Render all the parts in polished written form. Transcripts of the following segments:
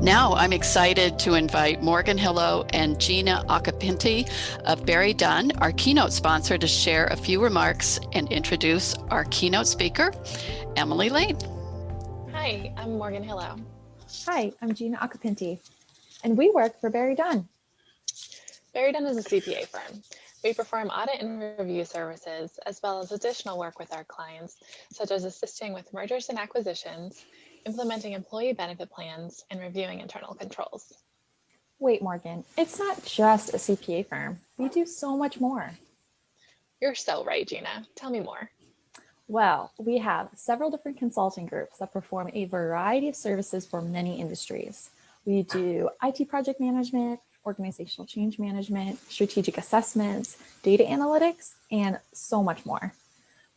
Now I'm excited to invite Morgan Hillo and Gina Acapinti of Barry Dunn, our keynote sponsor, to share a few remarks and introduce our keynote speaker, Emily Lane. Hi, I'm Morgan Hillo. Hi, I'm Gina Acapinti, and we work for Barry Dunn. Barry Dunn is a CPA firm. We perform audit and review services, as well as additional work with our clients, such as assisting with mergers and acquisitions, implementing employee benefit plans, and reviewing internal controls. Wait, Morgan, it's not just a CPA firm. We do so much more. You're so right, Gina. Tell me more. Well, we have several different consulting groups that perform a variety of services for many industries. We do IT project management, organizational change management, strategic assessments, data analytics, and so much more.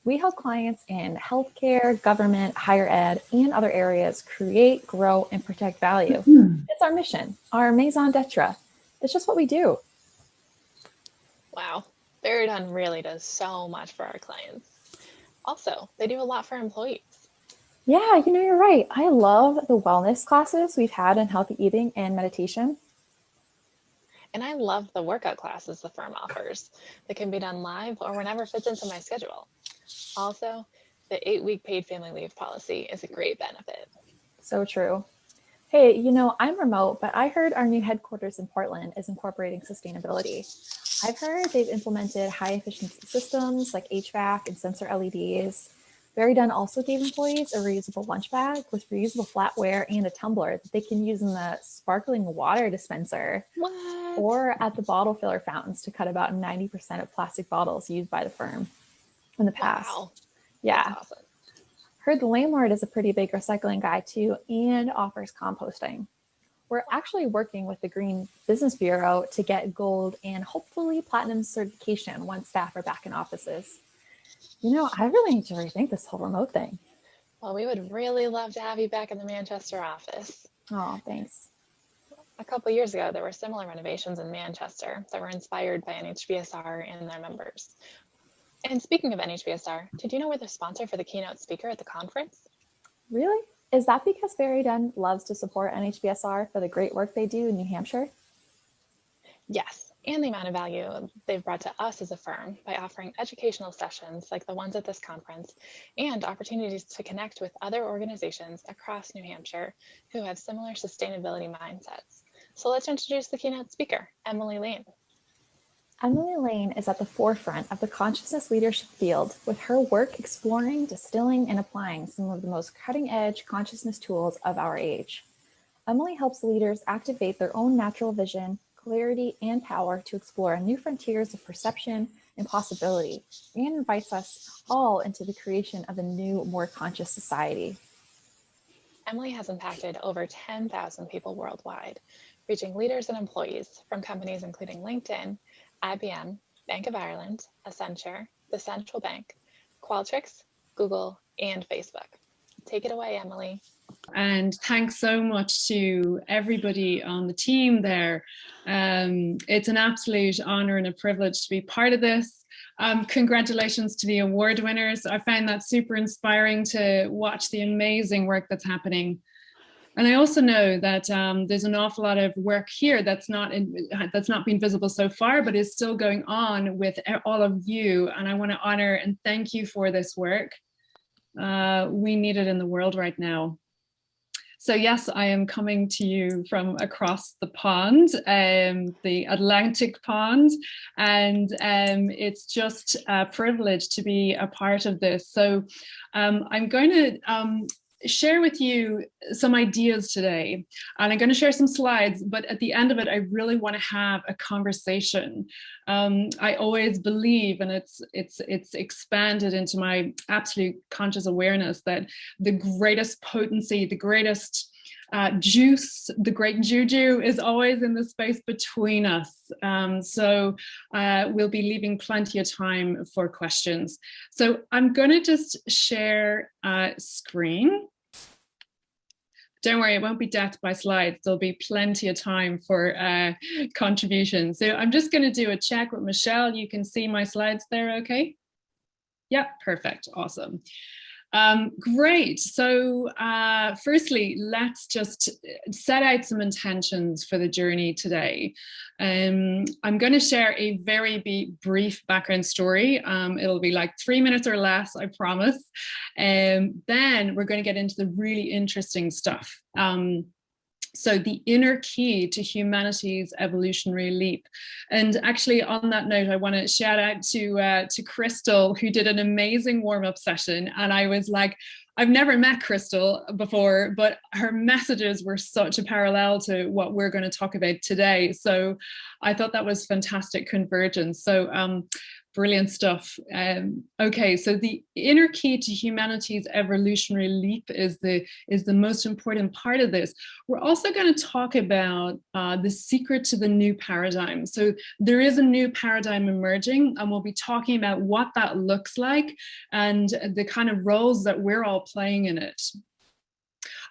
We help clients in healthcare, government, higher ed, and other areas create, grow, and protect value. It's our mission, our raison d'etre. It's just what we do. Wow, Barry Dunn really does so much for our clients. Also, they do a lot for employees. Yeah, you're right. I love the wellness classes we've had in healthy eating and meditation. And I love the workout classes the firm offers that can be done live or whenever fits into my schedule. Also, the 8-week paid family leave policy is a great benefit. So true. Hey, I'm remote, but I heard our new headquarters in Portland is incorporating sustainability. I've heard they've implemented high efficiency systems like HVAC and sensor LEDs. Barry Dunn also gave employees a reusable lunch bag with reusable flatware and a tumbler that they can use in the sparkling water dispenser. What? Or at the bottle filler fountains to cut about 90% of plastic bottles used by the firm in the past. Wow. Yeah. That's awesome. Heard the landlord is a pretty big recycling guy too and offers composting. We're actually working with the Green Business Bureau to get gold and hopefully platinum certification once staff are back in offices. I really need to rethink this whole remote thing. Well, we would really love to have you back in the Manchester office. Oh, thanks. A couple years ago, there were similar renovations in Manchester that were inspired by NHBSR and their members. And speaking of NHBSR, did you know we're the sponsor for the keynote speaker at the conference? Really? Is that because Barry Dunn loves to support NHBSR for the great work they do in New Hampshire? Yes, and the amount of value they've brought to us as a firm by offering educational sessions like the ones at this conference and opportunities to connect with other organizations across New Hampshire who have similar sustainability mindsets. So let's introduce the keynote speaker, Emily Lane. Emily Lane is at the forefront of the consciousness leadership field with her work exploring, distilling, and applying some of the most cutting-edge consciousness tools of our age. Emily helps leaders activate their own natural vision, clarity, and power to explore new frontiers of perception and possibility, and invites us all into the creation of a new, more conscious society. Emily has impacted over 10,000 people worldwide, reaching leaders and employees from companies including LinkedIn, IBM, Bank of Ireland, Accenture, the Central Bank, Qualtrics, Google, and Facebook. Take it away, Emily. And thanks so much to everybody on the team there. It's an absolute honor and a privilege to be part of this. Congratulations to the award winners. I found that super inspiring to watch the amazing work that's happening. And I also know that there's an awful lot of work here that's not been visible so far, but is still going on with all of you. And I want to honor and thank you for this work. We need it in the world right now. So yes, I am coming to you from across the pond, the Atlantic pond, and it's just a privilege to be a part of this. So I'm going to share with you some ideas today, and I'm going to share some slides, but at the end of it, I really want to have a conversation. I always believe, and it's expanded into my absolute conscious awareness, that the greatest potency, the greatest juice, the great juju is always in the space between us. So we'll be leaving plenty of time for questions. So I'm going to just share screen. Don't worry, it won't be death by slides. There'll be plenty of time for contributions. So I'm just going to do a check with Michelle. You can see my slides there, okay? Yeah, perfect, awesome. Great. So firstly, let's just set out some intentions for the journey today. I'm going to share a very brief background story. It'll be like 3 minutes or less, I promise. Then we're going to get into the really interesting stuff. So the inner key to humanity's evolutionary leap. And actually on that note, I want to shout out to Crystal, who did an amazing warm-up session. And I was like, I've never met Crystal before, but her messages were such a parallel to what we're going to talk about today. So I thought that was fantastic convergence. So brilliant stuff. Okay, so the inner key to humanity's evolutionary leap is the most important part of this. We're also going to talk about the secret to the new paradigm. So there is a new paradigm emerging, and we'll be talking about what that looks like and the kind of roles that we're all playing in it.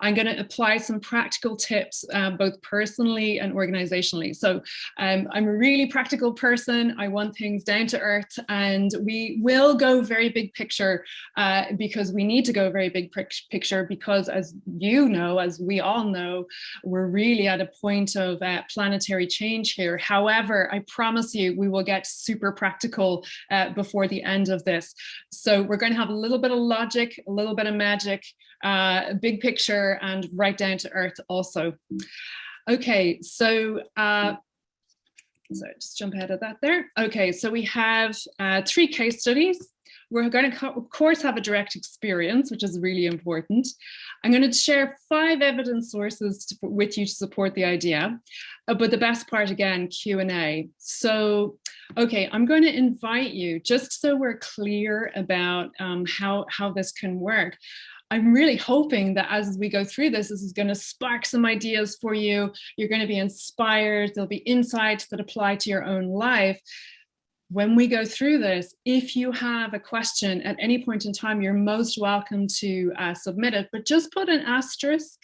I'm going to apply some practical tips, both personally and organizationally. So I'm a really practical person. I want things down to earth, and we will go very big picture because we need to go very big picture because, as you know, as we all know, we're really at a point of planetary change here. However, I promise you, we will get super practical before the end of this. So we're going to have a little bit of logic, a little bit of magic, big picture, and right down to earth also. Okay, so just jump ahead of that there. Okay, so we have 3 case studies. We're going to, of course, have a direct experience, which is really important. I'm going to share 5 evidence sources with you to support the idea. But the best part, again, Q&A. So, okay, I'm going to invite you, just so we're clear about how this can work. I'm really hoping that as we go through this is going to spark some ideas for you. You're going to be inspired. There'll be insights that apply to your own life. When we go through this, if you have a question at any point in time, you're most welcome to submit it, but just put an asterisk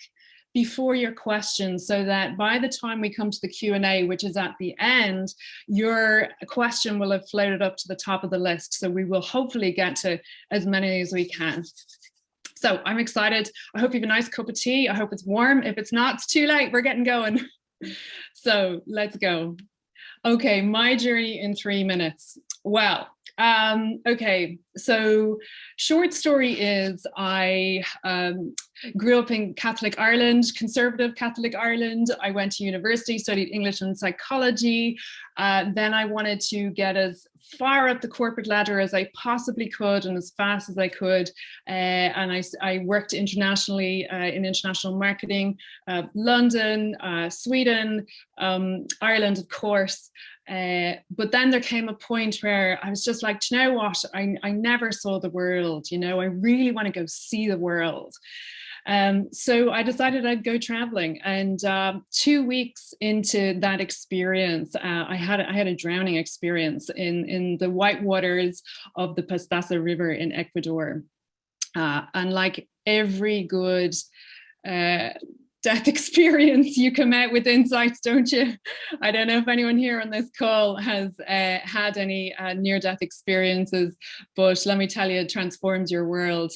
before your question so that by the time we come to the Q&A, which is at the end, your question will have floated up to the top of the list. So we will hopefully get to as many as we can. So I'm excited. I hope you have a nice cup of tea. I hope it's warm. If it's not, it's too late. We're getting going. So let's go. Okay, my journey in 3 minutes. Well, okay, so short story is I grew up in Catholic Ireland, conservative Catholic Ireland. I went to university, studied English and psychology. Then I wanted to get as far up the corporate ladder as I possibly could and as fast as I could. And I worked internationally in international marketing, London, Sweden, Ireland, of course. But then there came a point where I was just like, do you know what? I never saw the world, you know, I really want to go see the world. So I decided I'd go traveling, and 2 weeks into that experience, I had a drowning experience in the white waters of the Pastaza River in Ecuador. And like every good death experience, you come out with insights, don't you? I don't know if anyone here on this call has had any near-death experiences, but let me tell you, it transforms your world.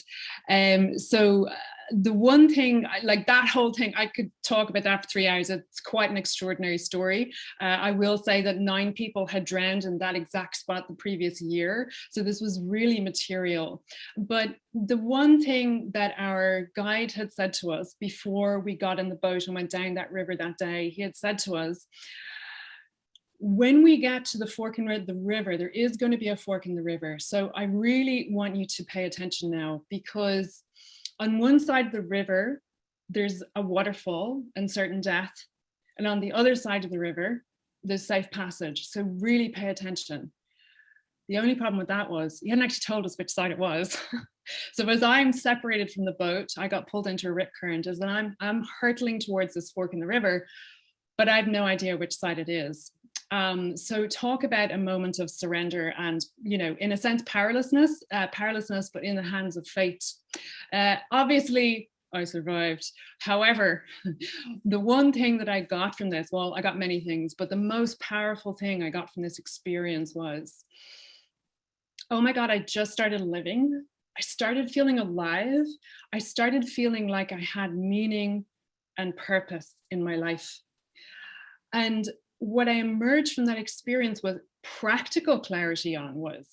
So the one thing, like that whole thing, I could talk about that for 3 hours. It's quite an extraordinary story. I will say that 9 people had drowned in that exact spot the previous year. So this was really material. But the one thing that our guide had said to us before we got in the boat and went down that river that day, he had said to us, when we get to the fork in the river, there is going to be a fork in the river. So I really want you to pay attention now, because on one side of the river, there's a waterfall and certain death. And on the other side of the river, there's safe passage. So really pay attention. The only problem with that was he hadn't actually told us which side it was. So as I'm separated from the boat, I got pulled into a rip current as I'm hurtling towards this fork in the river, but I have no idea which side it is. So talk about a moment of surrender and, you know, in a sense, powerlessness, but in the hands of fate. Obviously, I survived. However, the one thing that I got from this, well, I got many things, but the most powerful thing I got from this experience was, oh my God, I just started living. I started feeling alive. I started feeling like I had meaning and purpose in my life. And what I emerged from that experience with practical clarity on was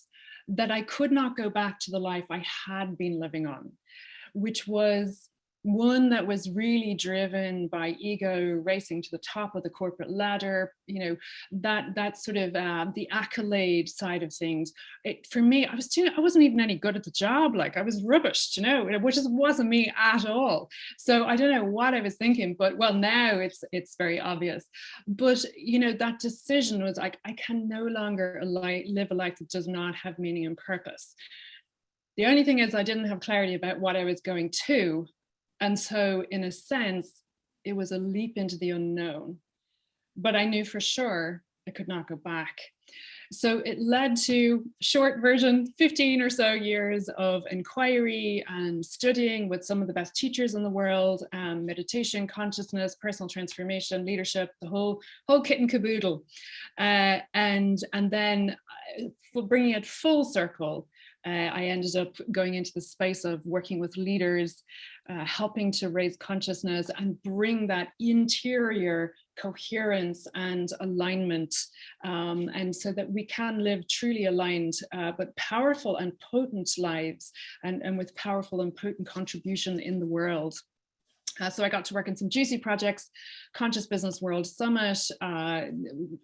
that I could not go back to the life I had been living on, which was one that was really driven by ego, racing to the top of the corporate ladder, you know, that sort of the accolade side of things. For me, I wasn't even any good at the job. Like, I was rubbish, you know, which wasn't me at all. So I don't know what I was thinking, but well, now it's very obvious. But you know, that decision was like, I can no longer live a life that does not have meaning and purpose. The only thing is, I didn't have clarity about what I was going to. And so in a sense, it was a leap into the unknown, but I knew for sure I could not go back. So it led to, short version, 15 or so years of inquiry and studying with some of the best teachers in the world, meditation, consciousness, personal transformation, leadership, the whole kit and caboodle. And then bringing it full circle, I ended up going into the space of working with leaders, helping to raise consciousness and bring that interior coherence and alignment, and so that we can live truly aligned, but powerful and potent lives, and with powerful and potent contribution in the world. So I got to work in some juicy projects, Conscious Business World Summit,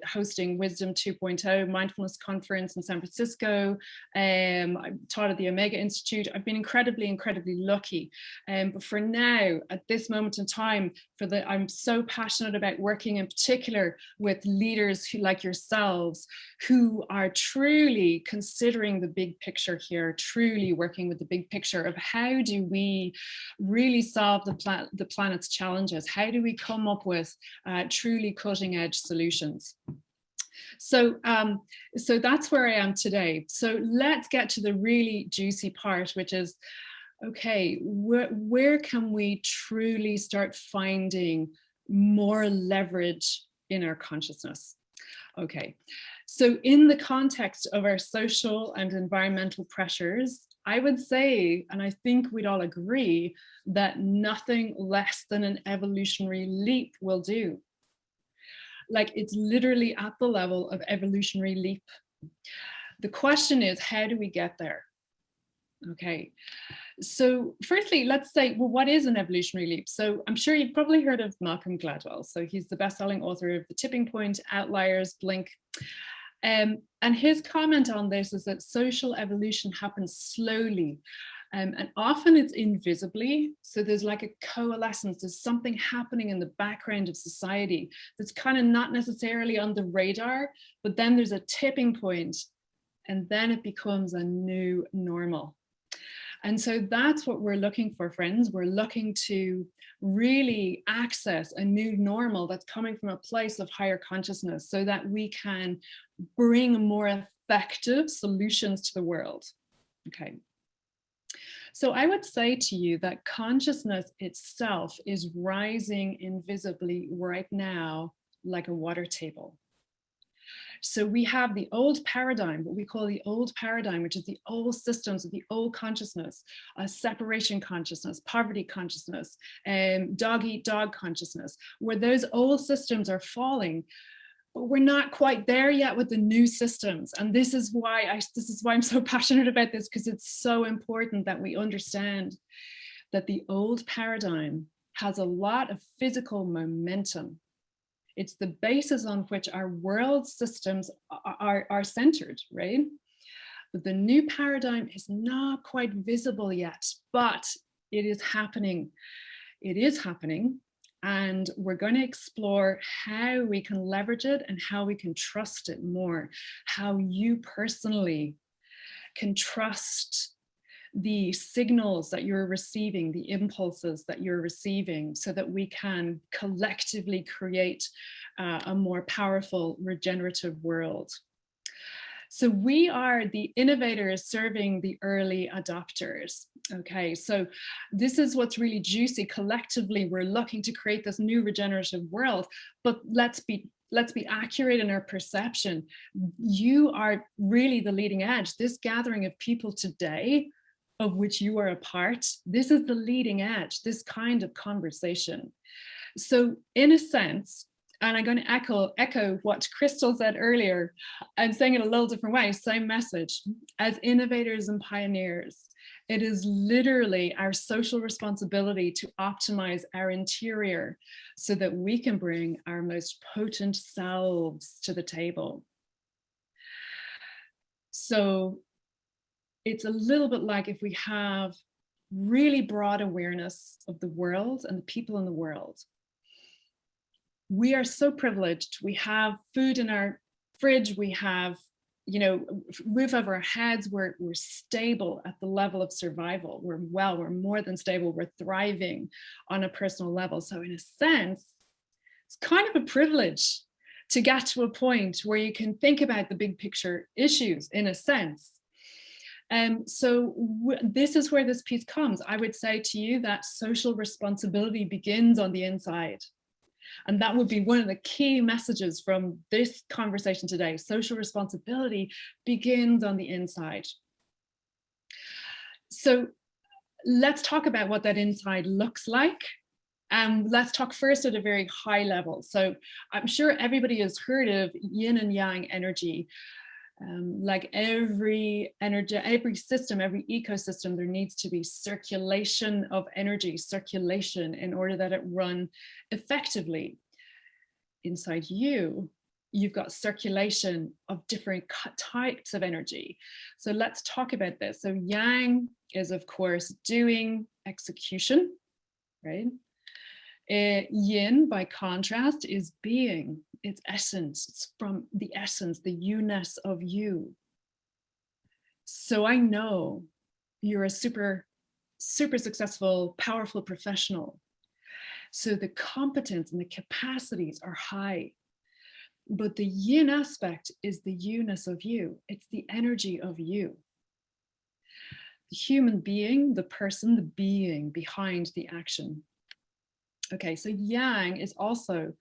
hosting Wisdom 2.0 Mindfulness Conference in San Francisco. I taught at the Omega Institute. I've been incredibly lucky. But for now, at this moment in time, I'm so passionate about working in particular with leaders who, like yourselves, who are truly considering the big picture here, truly working with the big picture of how do we really solve the planet's challenges? How do we come up with truly cutting edge solutions? So that's where I am today. So let's get to the really juicy part, which is, okay, where can we truly start finding more leverage in our consciousness? Okay, so in the context of our social and environmental pressures, I would say, and I think we'd all agree, that nothing less than an evolutionary leap will do. Like, it's literally at the level of evolutionary leap. The question is, how do we get there? Okay, so firstly, let's say, well, what is an evolutionary leap? So I'm sure you've probably heard of Malcolm Gladwell. So he's the best-selling author of The Tipping Point, Outliers, Blink. And his comment on this is that social evolution happens slowly, and often it's invisibly. So there's like a coalescence, there's something happening in the background of society that's kind of not necessarily on the radar, but then there's a tipping point, and then it becomes a new normal. And so that's what we're looking for, friends. We're looking to really access a new normal that's coming from a place of higher consciousness, so that we can bring more effective solutions to the world. Okay. So I would say to you that consciousness itself is rising invisibly right now, like a water table. So we have the old paradigm, what we call the old paradigm, which is the old systems of the old consciousness, separation consciousness, poverty consciousness, dog eat dog consciousness, where those old systems are falling. But we're not quite there yet with the new systems. And this is why I'm so passionate about this, because it's so important that we understand that the old paradigm has a lot of physical momentum. It's the basis on which our world systems are centered, right? But the new paradigm is not quite visible yet, but it is happening. It is happening. And we're going to explore how we can leverage it and how we can trust it more, how you personally can trust the signals that you're receiving, the impulses that you're receiving, so that we can collectively create a more powerful, regenerative world. So we are the innovators serving the early adopters. Okay, so this is what's really juicy. Collectively, we're looking to create this new regenerative world, but let's be accurate in our perception. You are really the leading edge. This gathering of people today of which you are a part. This is the leading edge, this kind of conversation. So in a sense, and I'm going to echo what Crystal said earlier, and saying it a little different way, same message. As innovators and pioneers, it is literally our social responsibility to optimize our interior so that we can bring our most potent selves to the table. So it's a little bit like if we have really broad awareness of the world and the people in the world. We are so privileged. We have food in our fridge. We have, you know, roof over our heads. We're stable at the level of survival. We're more than stable. We're thriving on a personal level. So in a sense, it's kind of a privilege to get to a point where you can think about the big picture issues in a sense. So this is where this piece comes. I would say to you that social responsibility begins on the inside. And that would be one of the key messages from this conversation today. Social responsibility begins on the inside. So let's talk about what that inside looks like. And let's talk first at a very high level. So I'm sure everybody has heard of yin and yang energy. Like every system, every ecosystem, there needs to be circulation of energy, circulation in order that it run effectively. Inside you, you've got circulation of different types of energy. So let's talk about this. So yang is, of course, doing, execution, right? Yin, by contrast, is being, its essence. It's from the essence, the you-ness of you. So I know you're a super successful, powerful professional. So the competence and the capacities are high. But the yin aspect is the you-ness of you. It's the energy of you. The human being, the person, the being behind the action. Okay, so yang is also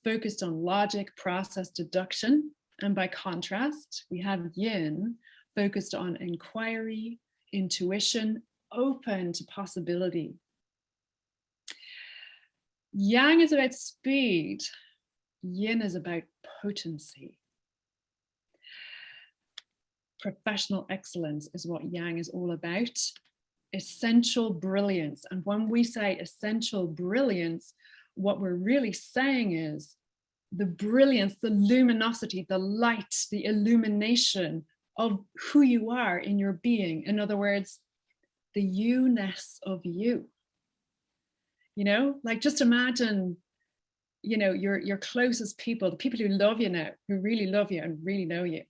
focused on logic, process, deduction. And by contrast, we have yin focused on inquiry, intuition, open to possibility. Yang is about speed. Yin is about potency. Professional excellence is what yang is all about. Essential brilliance. And when we say essential brilliance, what we're really saying is the brilliance, the luminosity, the light, the illumination of who you are in your being. In other words, the you-ness of you. You know, like just imagine, you know, your closest people, the people who love you now, who really love you and really know you.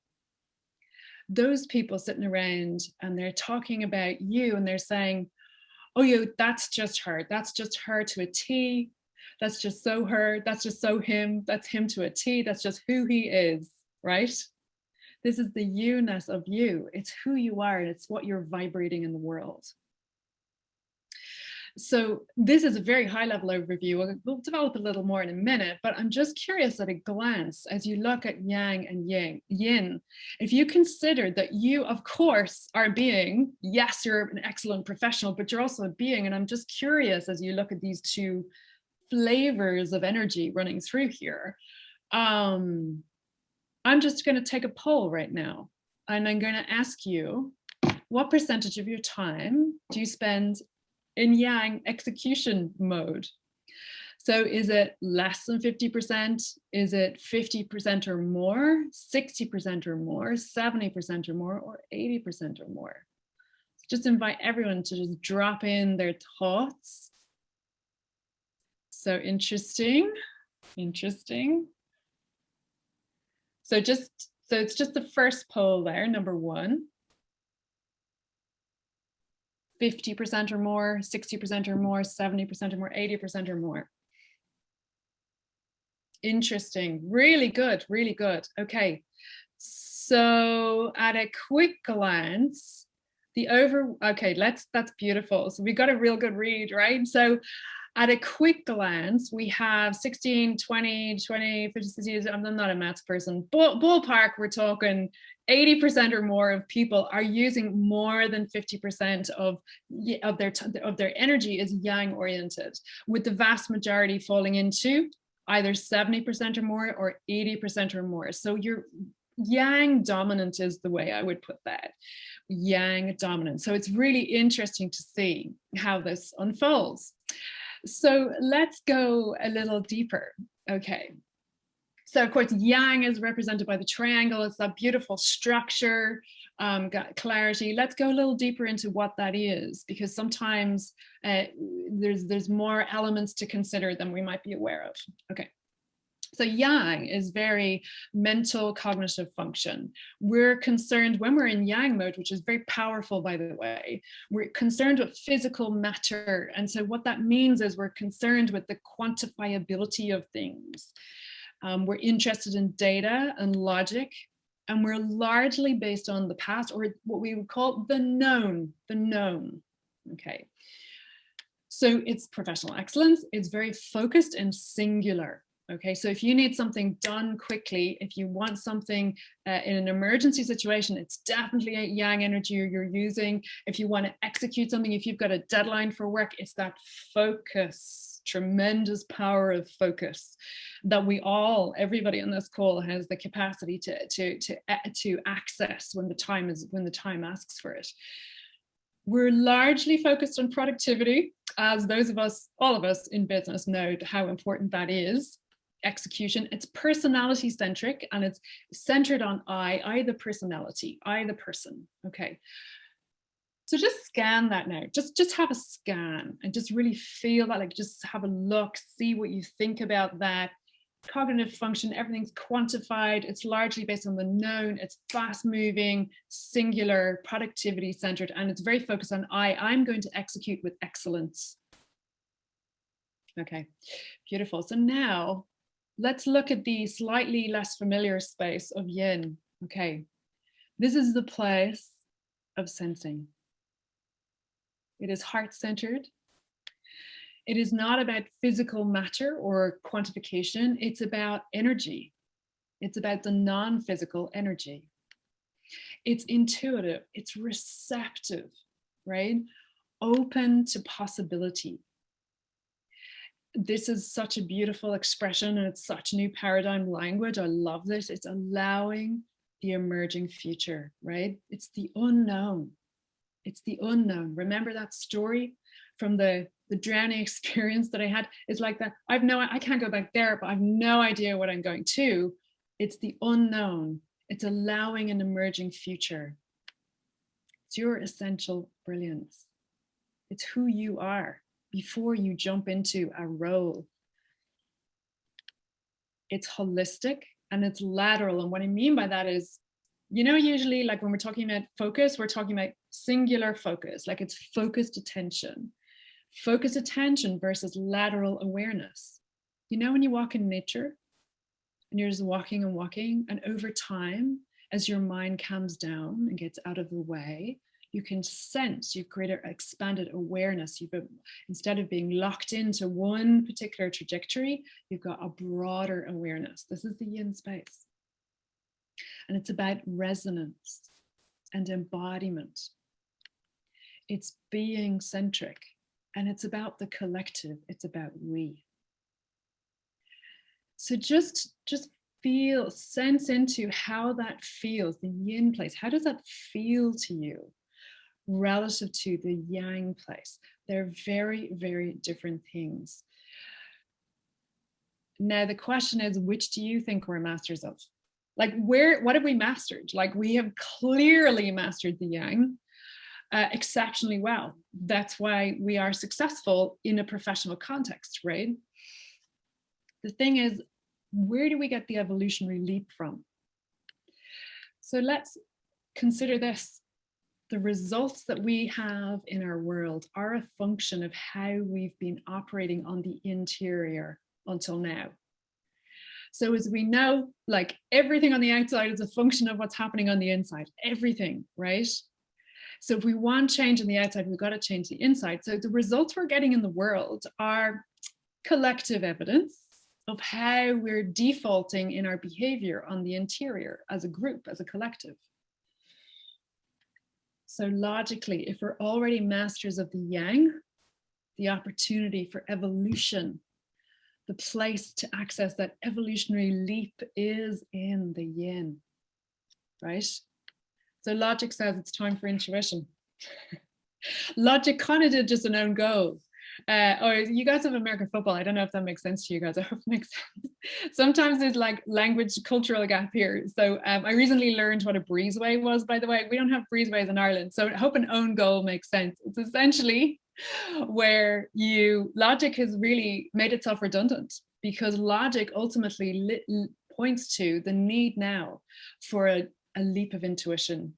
Those people sitting around and they're talking about you and they're saying, oh, that's just her. That's just her to a T. That's just so her. That's just so him. That's him to a T. That's just who he is, right? This is the you-ness of you. It's who you are and it's what you're vibrating in the world. So this is a very high level overview. We'll develop a little more in a minute, but I'm just curious at a glance, as you look at yang and yin, if you consider that you, of course, are a being, yes, you're an excellent professional, but you're also a being. And I'm just curious as you look at these two flavors of energy running through here. I'm just going to take a poll right now, and I'm going to ask you, what percentage of your time do you spend in yang execution mode? So is it less than 50%? Is it 50% or more, 60% or more, 70% or more, or 80% or more? Just invite everyone to just drop in their thoughts. So interesting. So it's just the first poll there, number 1. 50% or more, 60% or more, 70% or more, 80% or more. Interesting, really good, really good. Okay, so at a quick glance, that's beautiful. So we got a real good read, right? So At a quick glance, we have 16, 20, 50, 60, I'm not a maths person, ballpark, we're talking 80% or more of people are using more than 50% of their energy is yang oriented, with the vast majority falling into either 70% or more or 80% or more. So you're yang dominant is the way I would put that. Yang dominant. So it's really interesting to see how this unfolds. So let's go a little deeper. Okay. So of course, yang is represented by the triangle. It's that beautiful structure, got clarity. Let's go a little deeper into what that is, because sometimes there's more elements to consider than we might be aware of. Okay. So yang is very mental cognitive function. We're concerned when we're in yang mode, which is very powerful, by the way, we're concerned with physical matter. And so what that means is we're concerned with the quantifiability of things. We're interested in data and logic, and we're largely based on the past, or what we would call the known, okay. So it's professional excellence. It's very focused and singular. Okay, so if you need something done quickly, if you want something in an emergency situation, it's definitely a yang energy you're using. If you want to execute something, if you've got a deadline for work, it's that focus, tremendous power of focus that everybody on this call has the capacity to access when the time asks for it. We're largely focused on productivity, as all of us in business know how important that is. Execution, it's personality centric, and it's centered on I the personality, I the person. Okay, so just scan that now. Just have a scan and just really feel that, like just have a look, see what you think about that. Cognitive function, everything's quantified. It's largely based on the known. It's fast moving, singular, productivity centered, and it's very focused on I'm going to execute with excellence. Okay, beautiful. So now let's look at the slightly less familiar space of yin. Okay, this is the place of sensing. It is heart-centered. It is not about physical matter or quantification. It's about energy. It's about the non-physical energy. It's intuitive. It's receptive, right? Open to possibility. This is such a beautiful expression, and it's such new paradigm language. I love this. It's allowing the emerging future, right? It's the unknown. It's the unknown. Remember that story from the drowning experience that I had? It's like that. I can't go back there, but I've no idea what I'm going to. It's the unknown. It's allowing an emerging future. It's your essential brilliance. It's who you are before you jump into a role. It's holistic and it's lateral. And what I mean by that is, usually like when we're talking about focus, we're talking about singular focus, like it's focused attention. Focused attention versus lateral awareness. When you walk in nature and you're just walking and walking, and over time, as your mind calms down and gets out of the way, you can sense you've greater expanded awareness. Instead of being locked into one particular trajectory, you've got a broader awareness. This is the yin space. And it's about resonance and embodiment. It's being centric, and it's about the collective. It's about we. So just sense into how that feels, the yin place. How does that feel to you relative to the yang place? They're very, very different things. Now, the question is, which do you think we're masters of? Like, what have we mastered? Like, we have clearly mastered the yang exceptionally well. That's why we are successful in a professional context, right? The thing is, where do we get the evolutionary leap from? So let's consider this. The results that we have in our world are a function of how we've been operating on the interior until now. So as we know, like everything on the outside is a function of what's happening on the inside, everything, right? So if we want change on the outside, we've got to change the inside. So the results we're getting in the world are collective evidence of how we're defaulting in our behavior on the interior as a group, as a collective. So logically, if we're already masters of the yang, the opportunity for evolution, the place to access that evolutionary leap is in the yin, right? So logic says it's time for intuition. Logic kind of did just an own goal. Or you guys have American football. I don't know if that makes sense to you guys. I hope it makes sense. Sometimes there's like language cultural gap here. So I recently learned what a breezeway was, by the way. We don't have breezeways in Ireland. So I hope an own goal makes sense. It's essentially where logic has really made itself redundant, because logic ultimately points to the need now for a leap of intuition.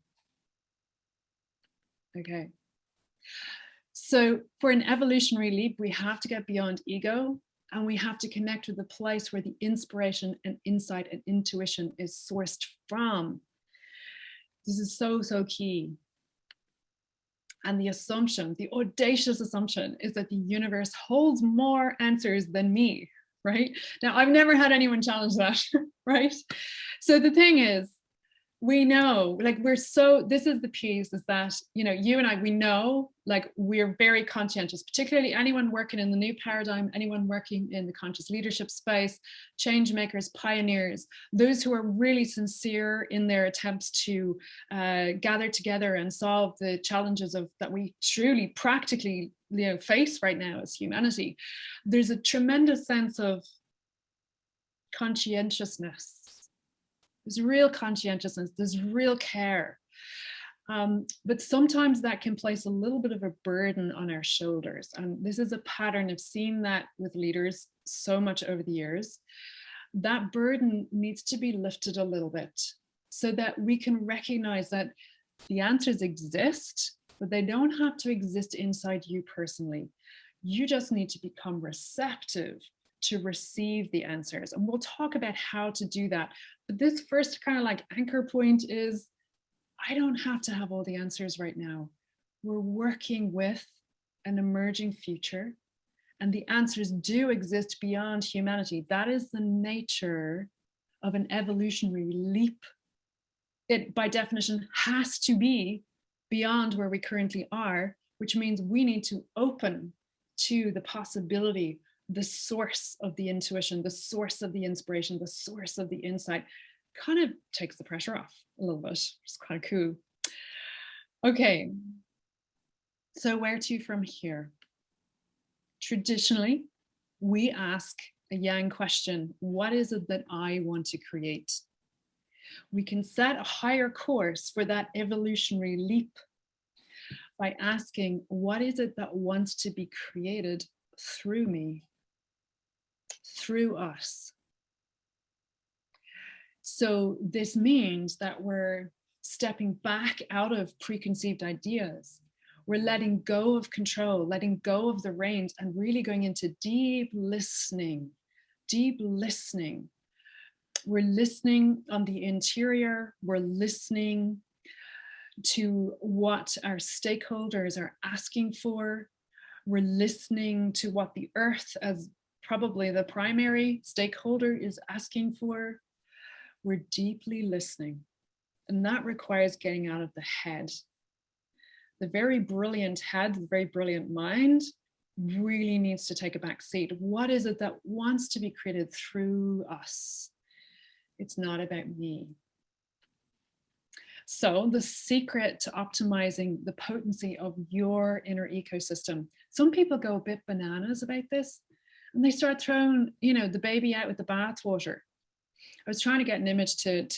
Okay. So for an evolutionary leap, we have to get beyond ego, and we have to connect with the place where the inspiration and insight and intuition is sourced from. This is so, so key. And the assumption, the audacious assumption, is that the universe holds more answers than me, right? Now, I've never had anyone challenge that, right? So the thing is, we know, like, this is the piece, is that, you know, you and I, we know, like, we're very conscientious, particularly anyone working in the new paradigm, anyone working in the conscious leadership space, change makers, pioneers, those who are really sincere in their attempts to gather together and solve the challenges that we truly practically, you know, face right now as humanity. There's a tremendous sense of conscientiousness. There's real conscientiousness, there's real care. But sometimes that can place a little bit of a burden on our shoulders. And this is a pattern. I've seen that with leaders so much over the years. That burden needs to be lifted a little bit so that we can recognize that the answers exist, but they don't have to exist inside you personally. You just need to become receptive to receive the answers. And we'll talk about how to do that. But this first kind of like anchor point is, I don't have to have all the answers right now. We're working with an emerging future, and the answers do exist beyond humanity. That is the nature of an evolutionary leap. It, by definition, has to be beyond where we currently are, which means we need to open to the possibility, the source of the intuition, the source of the inspiration, the source of the insight. Kind of takes the pressure off a little bit. It's kind of cool. Okay, so where to from here? Traditionally, we ask a yang question: what is it that I want to create? We can set a higher course for that evolutionary leap by asking, what is it that wants to be created through me, through us? So this means that we're stepping back out of preconceived ideas. We're letting go of control, letting go of the reins, and really going into deep listening, deep listening. We're listening on the interior. We're listening to what our stakeholders are asking for. We're listening to what the earth, as probably the primary stakeholder, is asking for. We're deeply listening, and that requires getting out of the head. The very brilliant head, the very brilliant mind really needs to take a back seat. What is it that wants to be created through us? It's not about me. So the secret to optimizing the potency of your inner ecosystem, some people go a bit bananas about this, and they start throwing, you know, the baby out with the bathwater. I was trying to get an image to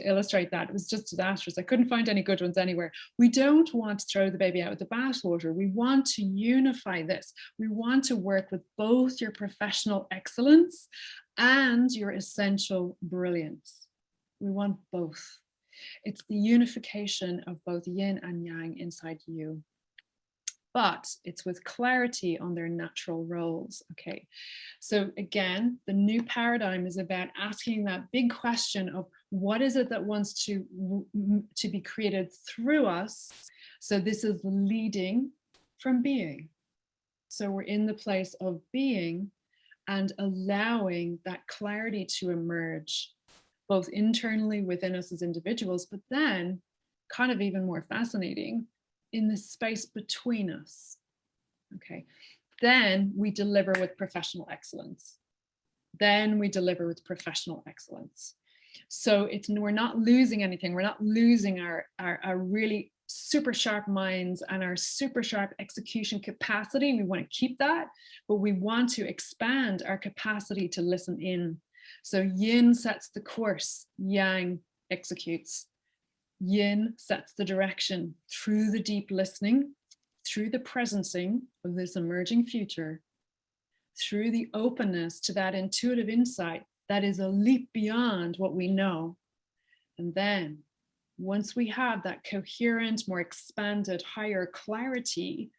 illustrate that. It was just disastrous. I couldn't find any good ones anywhere. We don't want to throw the baby out with the bathwater. We want to unify this. We want to work with both your professional excellence and your essential brilliance. We want both. It's the unification of both yin and yang inside you. But it's with clarity on their natural roles. Okay, so again, the new paradigm is about asking that big question of what is it that wants to be created through us, So this is leading from being. So we're in the place of being and allowing that clarity to emerge, both internally within us as individuals, but then kind of even more fascinating, in the space between us. Okay. Then we deliver with professional excellence. So we're not losing anything. We're not losing our really super sharp minds and our super sharp execution capacity. We want to keep that, but we want to expand our capacity to listen in. So yin sets the course, yang executes. Yin sets the direction through the deep listening, through the presencing of this emerging future, through the openness to that intuitive insight that is a leap beyond what we know. And then once we have that coherent, more expanded, higher clarity,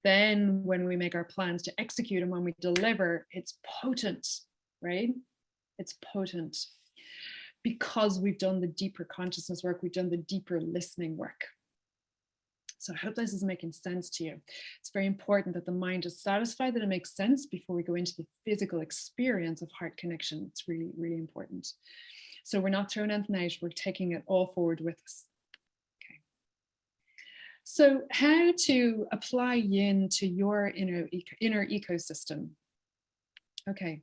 then when we make our plans to execute and when we deliver, it's potent, right? It's potent because we've done the deeper consciousness work, we've done the deeper listening work. So I hope this is making sense to you. It's very important that the mind is satisfied that it makes sense before we go into the physical experience of heart connection. It's really, really important. So we're not throwing anything out, we're taking it all forward with us. Okay. So how to apply yin to your inner ecosystem? Okay.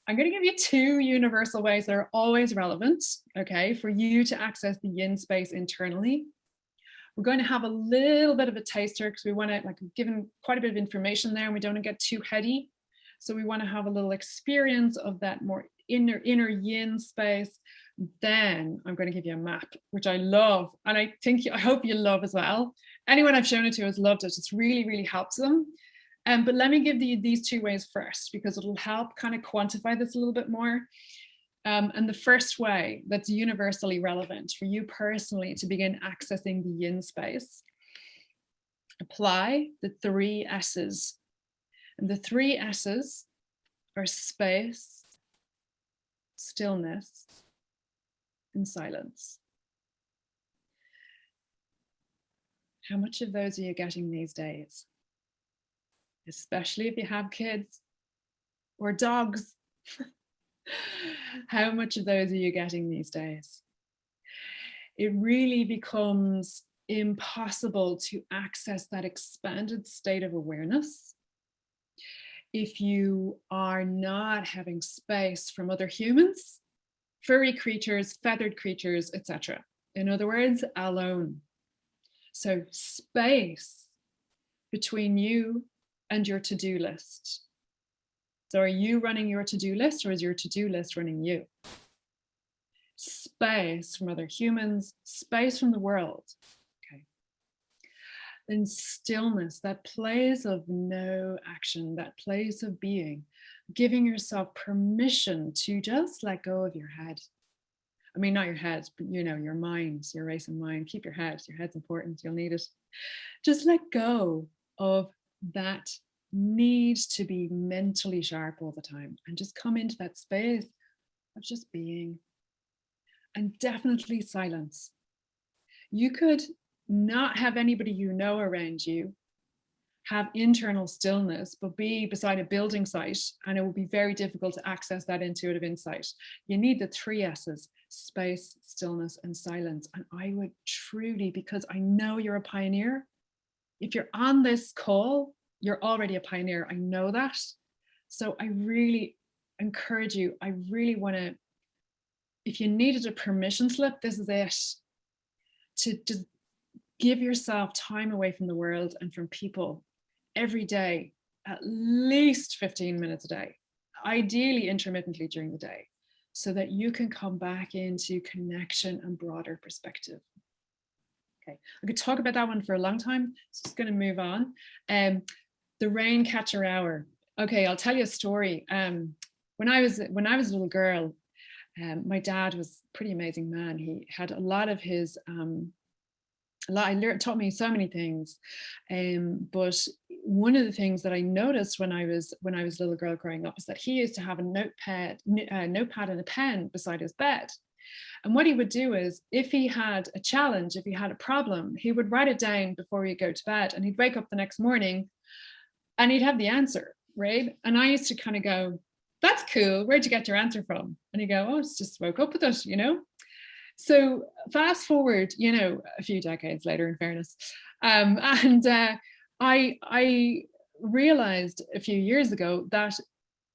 I'm going to give you 2 universal ways that are always relevant, okay, for you to access the yin space internally. We're going to have a little bit of a taster because we want to, like, given quite a bit of information there and we don't want to get too heady. So we want to have a little experience of that more inner yin space. Then I'm going to give you a map, which I love. And I hope you love as well. Anyone I've shown it to has loved it. It's really, really helps them. But let me give these 2 ways first, because it'll help kind of quantify this a little bit more. And the first way that's universally relevant for you personally to begin accessing the yin space, apply the 3 S's. And the 3 S's are space, stillness, and silence. How much of those are you getting these days? Especially if you have kids or dogs. How much of those are you getting these days? It really becomes impossible to access that expanded state of awareness if you are not having space from other humans, furry creatures, feathered creatures, etc. In other words, alone. So space between you and your to-do list. So are you running your to-do list, or is your to-do list running you? Space from other humans, space from the world. Okay. Then stillness, that place of no action, that place of being, giving yourself permission to just let go of your head. I mean, not your head, but your mind, your racing mind. Keep your head. Your head's important. You'll need it. Just let go of that need to be mentally sharp all the time and just come into that space of just being. And definitely silence. You could not have anybody around you, have internal stillness, but be beside a building site, and it will be very difficult to access that intuitive insight. You need the 3 S's, space, stillness, and silence. And I would truly, because I know you're a pioneer, if you're on this call, you're already a pioneer. I know that. So I really encourage you. I really want to, if you needed a permission slip, this is it. To just give yourself time away from the world and from people every day, at least 15 minutes a day, ideally intermittently during the day, so that you can come back into connection and broader perspective. Okay, I could talk about that one for a long time. So just going to move on. The rain catcher hour. Okay, I'll tell you a story. When I was a little girl, my dad was a pretty amazing man. He had a lot of his taught me so many things, but one of the things that I noticed when I was a little girl growing up is that he used to have a notepad and a pen beside his bed, And what he would do is, if he had a challenge, if he had a problem, he would write it down before he'd go to bed, and he'd wake up the next morning and he'd have the answer, right? And I used to kind of go, that's cool. Where'd you get your answer from? And he'd go, oh, it's just woke up with it, you know? So fast forward, you know, a few decades later, in fairness. I realized a few years ago that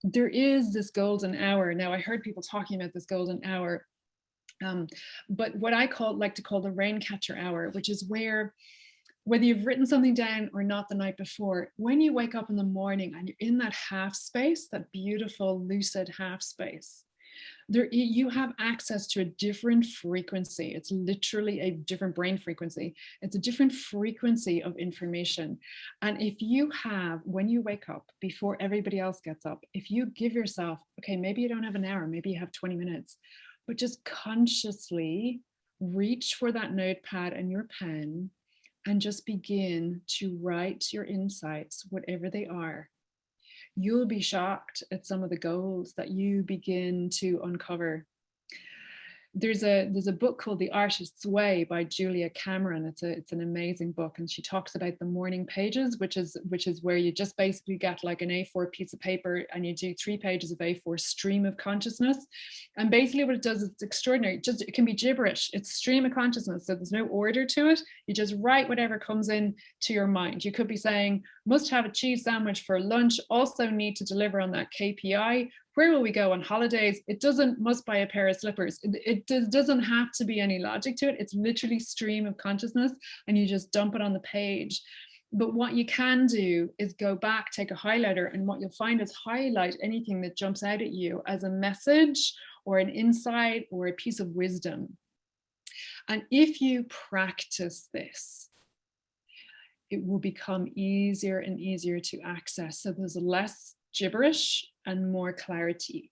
there is this golden hour. Now, I heard people talking about this golden hour, but what I like to call the rain catcher hour, which is where, whether you've written something down or not the night before, when you wake up in the morning and you're in that half space, that beautiful lucid half space, there you have access to a different frequency. It's literally a different brain frequency. It's a different frequency of information. And if you have, when you wake up before everybody else gets up, if you give yourself, okay, maybe you don't have an hour, maybe you have 20 minutes, but just consciously reach for that notepad and your pen and just begin to write your insights, whatever they are. You'll be shocked at some of the goals that you begin to uncover. There's a book called The Artist's Way by Julia Cameron. It's an amazing book, and she talks about the morning pages, which is where you just basically get like an A4 piece of paper and you do 3 pages of A4 stream of consciousness. And basically what it does is, it's extraordinary. It can be gibberish. It's stream of consciousness, so there's no order to it. You just write whatever comes in to your mind. You could be saying, must have a cheese sandwich for lunch, also need to deliver on that KPI. Where will we go on holidays? It doesn't, must buy a pair of slippers. It doesn't have to be any logic to it. It's literally stream of consciousness, and you just dump it on the page. But what you can do is go back, take a highlighter, and what you'll find is highlight anything that jumps out at you as a message or an insight or a piece of wisdom. And if you practice this, it will become easier and easier to access. So there's less gibberish and more clarity.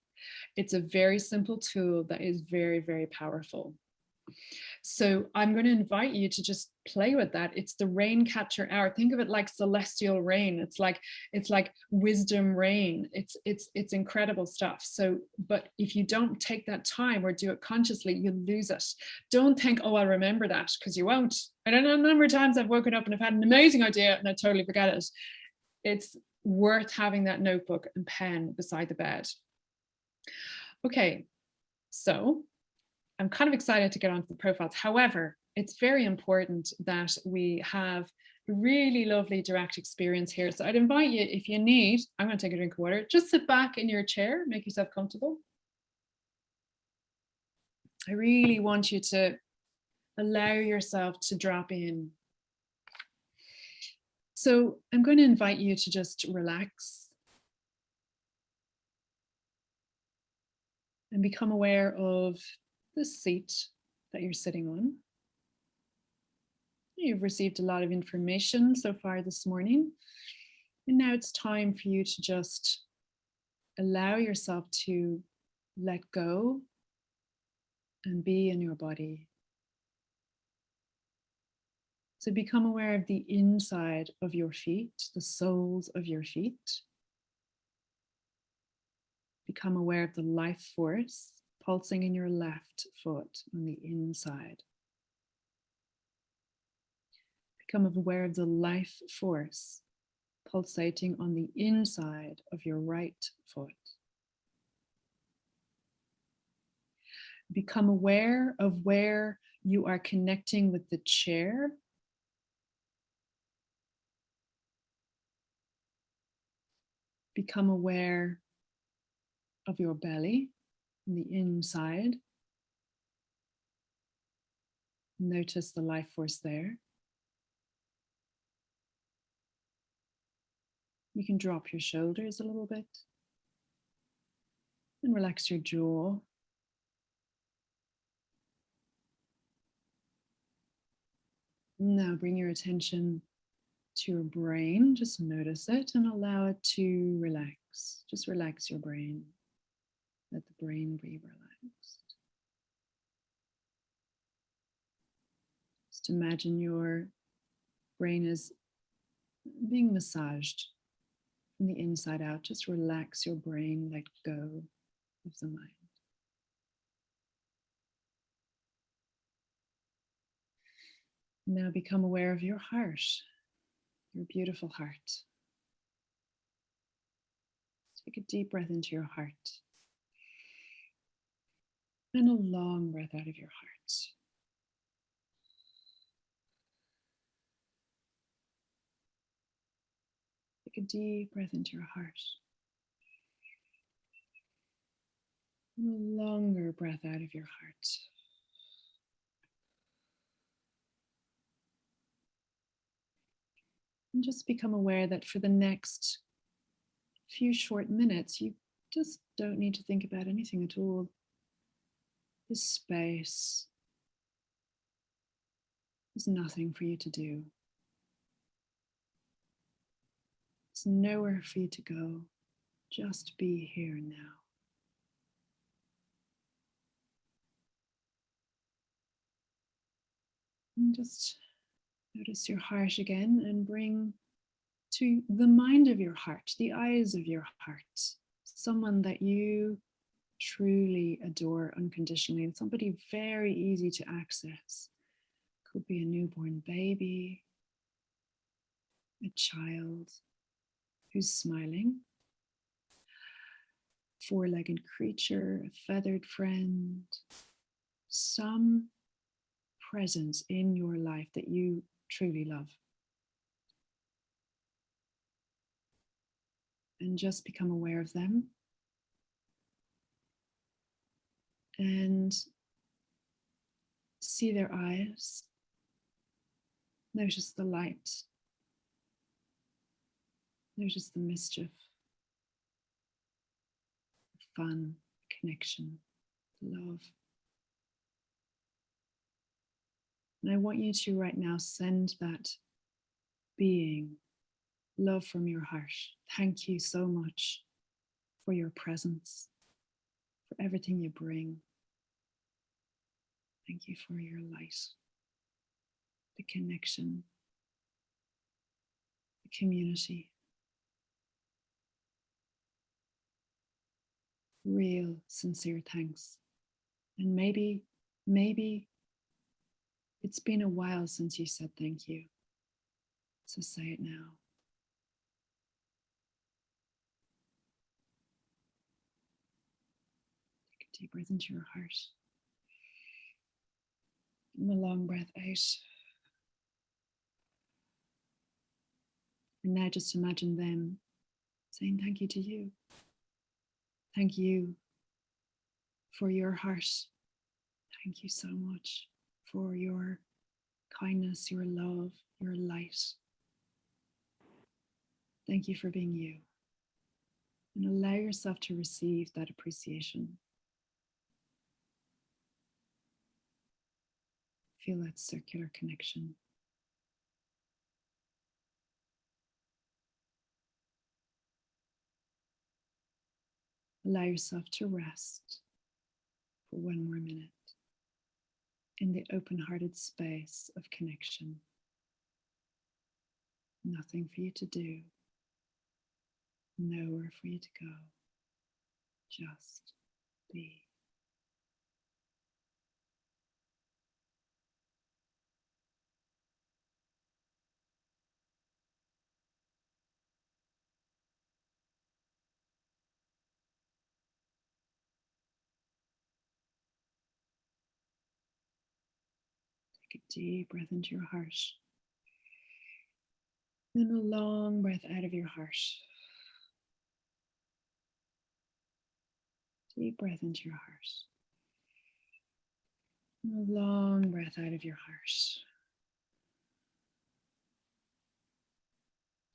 It's a very simple tool that is very, very powerful. So I'm going to invite you to just play with that. It's the rain catcher hour. Think of it like celestial rain. It's like wisdom rain. It's incredible stuff. So, but if you don't take that time or do it consciously, you lose it. Don't think, oh, I'll remember that, because you won't. I don't know a number of times I've woken up and I've had an amazing idea and I totally forget it. It's worth having that notebook and pen beside the bed. Okay, so I'm kind of excited to get onto the profiles. However, it's very important that we have a really lovely direct experience here. So I'd invite you, if you need, I'm going to take a drink of water, just sit back in your chair, make yourself comfortable. I really want you to allow yourself to drop in. So I'm going to invite you to just relax and become aware of the seat that you're sitting on. You've received a lot of information so far this morning, and now it's time for you to just allow yourself to let go and be in your body. So become aware of the inside of your feet, the soles of your feet. Become aware of the life force pulsing in your left foot on the inside. Become aware of the life force pulsating on the inside of your right foot. Become aware of where you are connecting with the chair. Become aware of your belly on the inside. Notice the life force there. You can drop your shoulders a little bit and relax your jaw. Now bring your attention to your brain. Just notice it and allow it to relax. Just relax your brain. Let the brain be relaxed. Just imagine your brain is being massaged from the inside out. Just relax your brain, let go of the mind. Now become aware of your heart, your beautiful heart. Take a deep breath into your heart and a long breath out of your heart. Take a deep breath into your heart and a longer breath out of your heart. And just become aware that for the next few short minutes, you just don't need to think about anything at all. This space is nothing for you to do. There's nowhere for you to go. Just be here now. And just notice your heart again and bring to the mind of your heart, the eyes of your heart, someone that you truly adore unconditionally and somebody very easy to access. Could be a newborn baby, a child who's smiling, four-legged creature, a feathered friend, some presence in your life that you truly love. And just become aware of them. And see their eyes. Notice the light. Notice the mischief, the fun, connection, the love. And I want you to right now send that being love from your heart. Thank you so much for your presence, for everything you bring. Thank you for your light, the connection, the community. Real, sincere thanks. And maybe it's been a while since you said thank you. So say it now. Take a deep breath into your heart. And a long breath out. And now just imagine them saying thank you to you. Thank you for your heart. Thank you so much for your kindness, your love, your light. Thank you for being you. And allow yourself to receive that appreciation. Feel that circular connection. Allow yourself to rest for one more minute in the open-hearted space of connection. Nothing for you to do, nowhere for you to go, just be. Take a deep breath into your heart. And a long breath out of your heart. Deep breath into your heart. And a long breath out of your heart.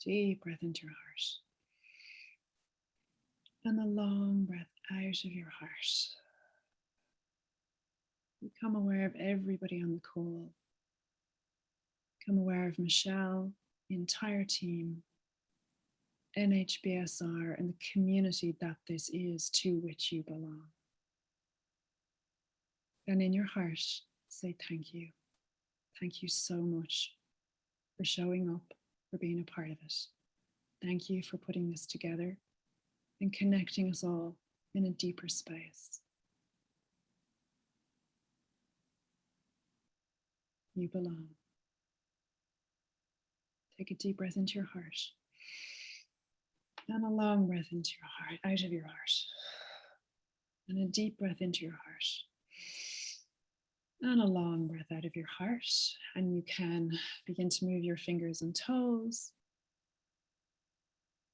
Deep breath into your heart. And a long breath out of your heart. Become aware of everybody on the call. Become aware of Michelle, the entire team, NHBSR, and the community that this is to which you belong. And in your heart, say thank you. Thank you so much for showing up, for being a part of it. Thank you for putting this together and connecting us all in a deeper space. You belong. Take a deep breath into your heart. And a long breath into your heart, out of your heart. And a deep breath into your heart. And a long breath out of your heart. And you can begin to move your fingers and toes.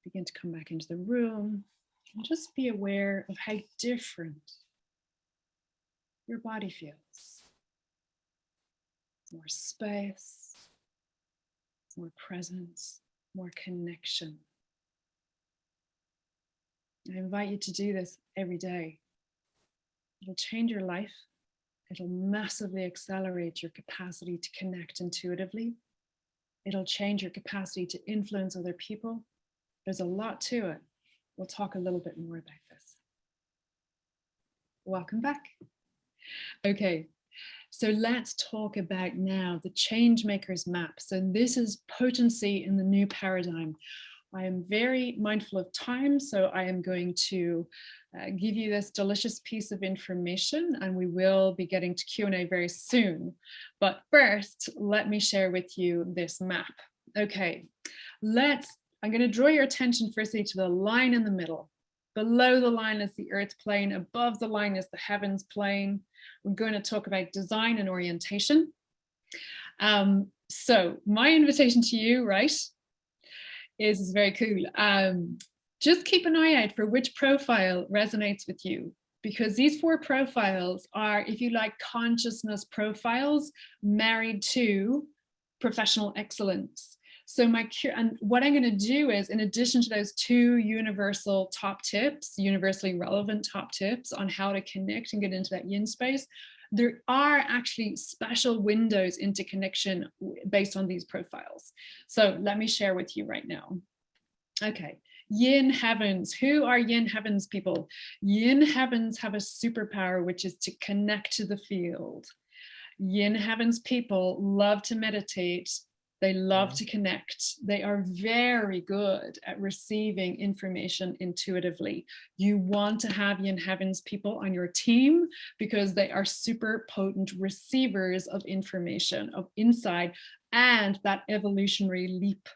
Begin to come back into the room. And just be aware of how different your body feels. More space, more presence, more connection. I invite you to do this every day. It'll change your life. It'll massively accelerate your capacity to connect intuitively. It'll change your capacity to influence other people. There's a lot to it. We'll talk a little bit more about this. Welcome back. Okay, so let's talk about now the Changemakers map. So this is potency in the new paradigm. I am very mindful of time, so I am going to give you this delicious piece of information, and we will be getting to Q&A very soon. But first, let me share with you this map. Okay, I'm going to draw your attention firstly to the line in the middle. Below the line is the earth plane, above the line is the heavens plane. We're going to talk about design and orientation. So my invitation to you, right, is very cool. Just keep an eye out for which profile resonates with you, because these 4 profiles are, if you like, consciousness profiles married to professional excellence. So what I'm going to do is, in addition to those 2 universal top tips, universally relevant top tips on how to connect and get into that yin space, there are actually special windows into connection based on these profiles. So let me share with you right now. Okay, yin heavens. Who are yin heavens people? Yin heavens have a superpower, which is to connect to the field. Yin heavens people love to meditate. They love to connect. They are very good at receiving information intuitively. You want to have yin heavens people on your team because they are super potent receivers of information, of insight, and that evolutionary leap.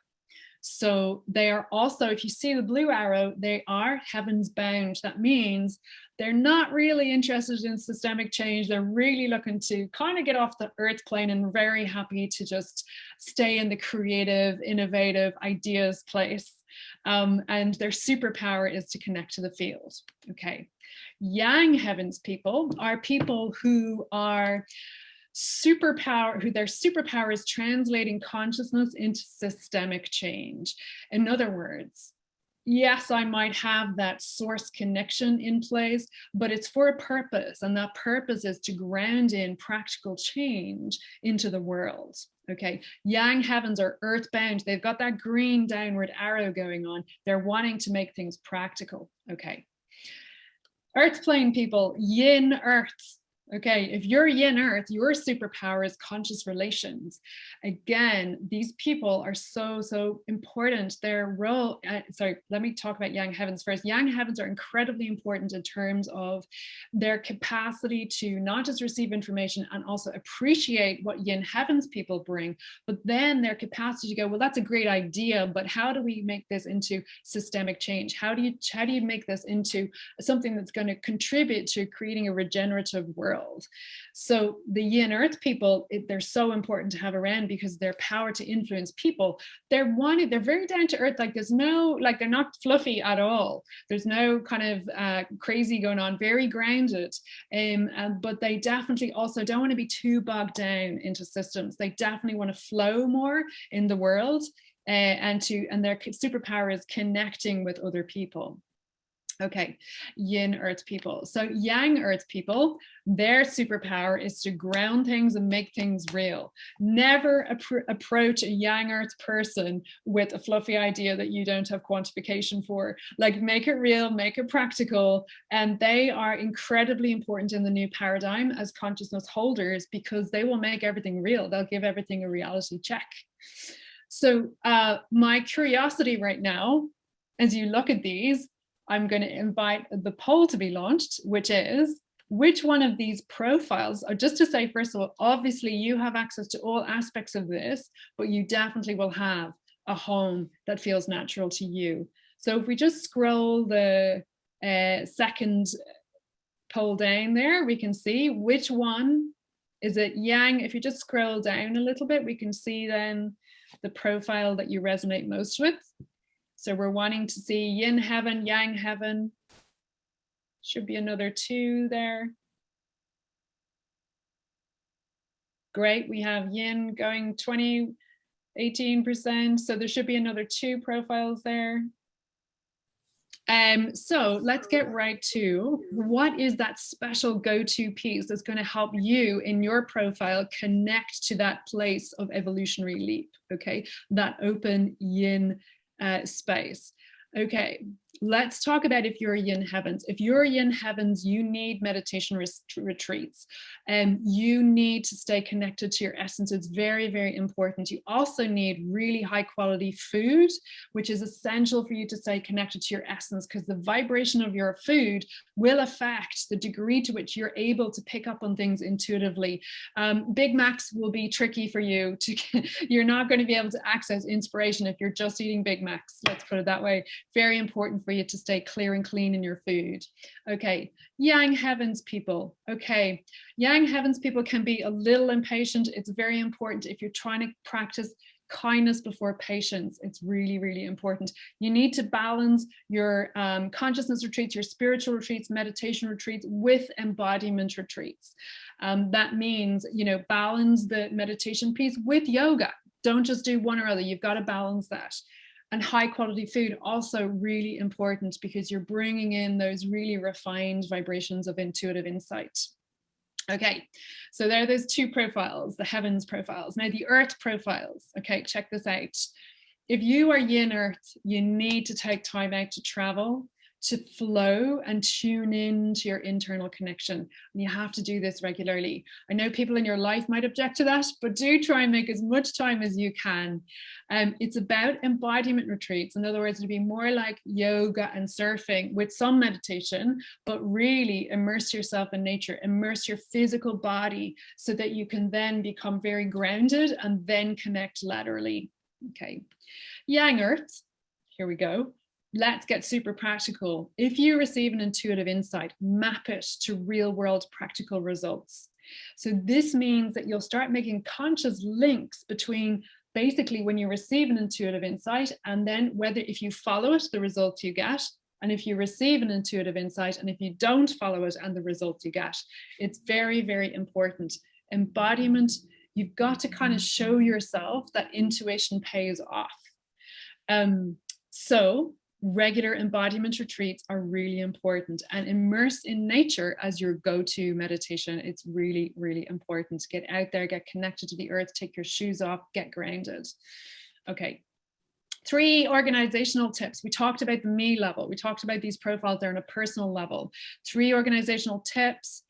So they are also, if you see the blue arrow, they are heavens bound. That means they're not really interested in systemic change. They're really looking to kind of get off the earth plane and very happy to just stay in the creative, innovative ideas place. And their superpower is to connect to the field. Okay. Yang heavens people are people who are their superpower is translating consciousness into systemic change. In other words, yes, I might have that source connection in place, but it's for a purpose, and that purpose is to ground in practical change into the world. Okay, Yang heavens are earthbound. They've got that green downward arrow going on. They're wanting to make things practical. Okay, earth plane people, yin earth. Okay, if you're yin earth, your superpower is conscious relations. Again, these people are so important. Their role, sorry, let me talk about yang heavens first. Yang heavens are incredibly important in terms of their capacity to not just receive information and also appreciate what yin heavens people bring, but then their capacity to go, well, that's a great idea, but how do we make this into systemic change? How do you make this into something that's going to contribute to creating a regenerative world? So the yin earth people, they're so important to have around because their power to influence people, they're very down to earth. Like there's no, like they're not fluffy at all. There's no kind of crazy going on, very grounded. But they definitely also don't want to be too bogged down into systems. They definitely want to flow more in the world, and their superpower is connecting with other people. Okay, yin earth people. So yang earth people, their superpower is to ground things and make things real. Never approach a yang earth person with a fluffy idea that you don't have quantification for. Like make it real, make it practical. And they are incredibly important in the new paradigm as consciousness holders because they will make everything real. They'll give everything a reality check. So my curiosity right now, as you look at these, I'm going to invite the poll to be launched, which is which one of these profiles, or just to say, first of all, obviously you have access to all aspects of this, but you definitely will have a home that feels natural to you. So if we just scroll the second poll down there, we can see which one is it yang. If you just scroll down a little bit, we can see then the profile that you resonate most with. So we're wanting to see yin heaven, yang heaven. Should be another 2 there. Great, we have yin going 18%. So there should be another 2 profiles there. So let's get right to what is that special go-to piece that's going to help you in your profile connect to that place of evolutionary leap, okay? That open yin space. Okay, let's talk about if you're yin heavens. If you're yin heavens, you need meditation retreats, and you need to stay connected to your essence. It's very, very important. You also need really high quality food, which is essential for you to stay connected to your essence, because the vibration of your food will affect the degree to which you're able to pick up on things intuitively. Big Macs will be tricky for you. You're not going to be able to access inspiration if you're just eating Big Macs. Let's put it that way. Very important for you to stay clear and clean in your food. Okay, yang heavens people. Okay, yang heavens people can be a little impatient. It's very important if you're trying to practice kindness before patience. It's really, really important. You need to balance your consciousness retreats, your spiritual retreats, meditation retreats with embodiment retreats. That means, you know, balance the meditation piece with yoga. Don't just do one or other. You've got to balance that. And high quality food, also really important, because you're bringing in those really refined vibrations of intuitive insight. Okay, so there are those 2 profiles, the heavens profiles. Now the earth profiles, okay, check this out. If you are yin earth, you need to take time out to travel, to flow and tune in to your internal connection. And you have to do this regularly. I know people in your life might object to that, but do try and make as much time as you can. It's about embodiment retreats. In other words, it'd be more like yoga and surfing with some meditation, but really immerse yourself in nature, immerse your physical body so that you can then become very grounded and then connect laterally. Okay, yang earth, here we go. Let's get super practical. If you receive an intuitive insight, map it to real world practical results. So this means that you'll start making conscious links between basically when you receive an intuitive insight and then whether if you follow it, the results you get, and if you receive an intuitive insight and if you don't follow it and the results you get. It's very, very important. Embodiment, you've got to kind of show yourself that intuition pays off. So regular embodiment retreats are really important, and immerse in nature as your go-to meditation. It's really, really important to get out there, get connected to the earth, take your shoes off, get grounded. Okay, 3 organizational tips. We talked about the me level. We talked about these profiles there on a personal level. 3 organizational tips.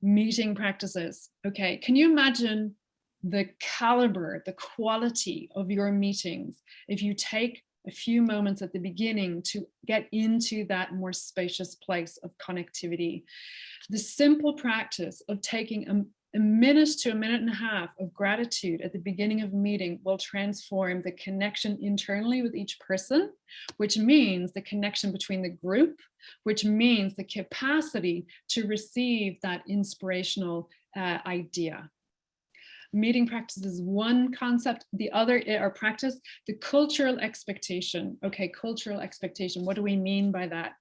Meeting practices. Okay, can you imagine the caliber, the quality of your meetings if you take a few moments at the beginning to get into that more spacious place of connectivity? The simple practice of taking a minute to a minute and a half of gratitude at the beginning of a meeting will transform the connection internally with each person, which means the connection between the group, which means the capacity to receive that inspirational idea. Meeting practice is one concept. The other are practice, the cultural expectation. Okay, cultural expectation. What do we mean by that?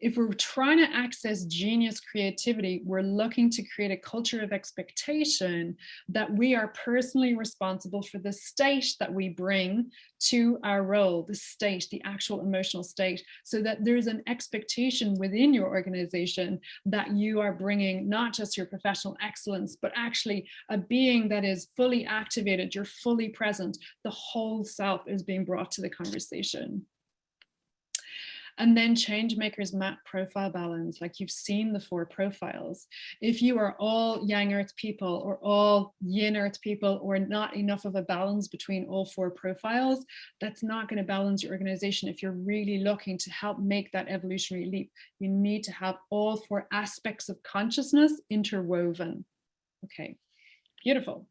If we're trying to access genius creativity, we're looking to create a culture of expectation that we are personally responsible for the state that we bring to our role, the state, the actual emotional state, so that there's an expectation within your organization that you are bringing not just your professional excellence, but actually a being that is fully activated, you're fully present, the whole self is being brought to the conversation. And then change makers map profile balance, like you've seen the 4 profiles. If you are all yang earth people or all yin earth people, or not enough of a balance between all 4 profiles, that's not going to balance your organization. If you're really looking to help make that evolutionary leap, you need to have all 4 aspects of consciousness interwoven. Okay, beautiful.